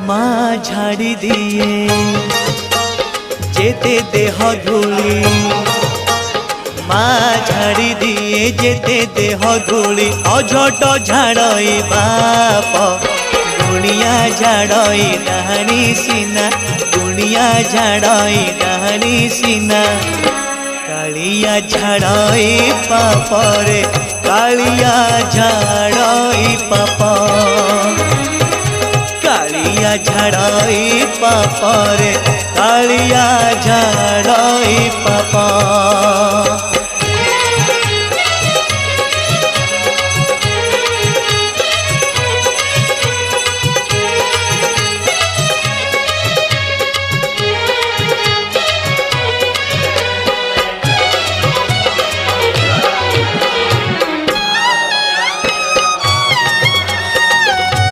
माँ झाड़ी दिए जेते देह धूली, माँ झाड़ी दिए जेते देह धूली। अझट झाड़ई बाप गुणिया झाड़ई डाहाणी सीना, गुणिया झाड़ई डाहाणी सीना। कालिया झाड़ई पाप रे कालिया झाड़ई पाप, कालिया झाड़ई पाप रे कालिया झाड़ई पाप।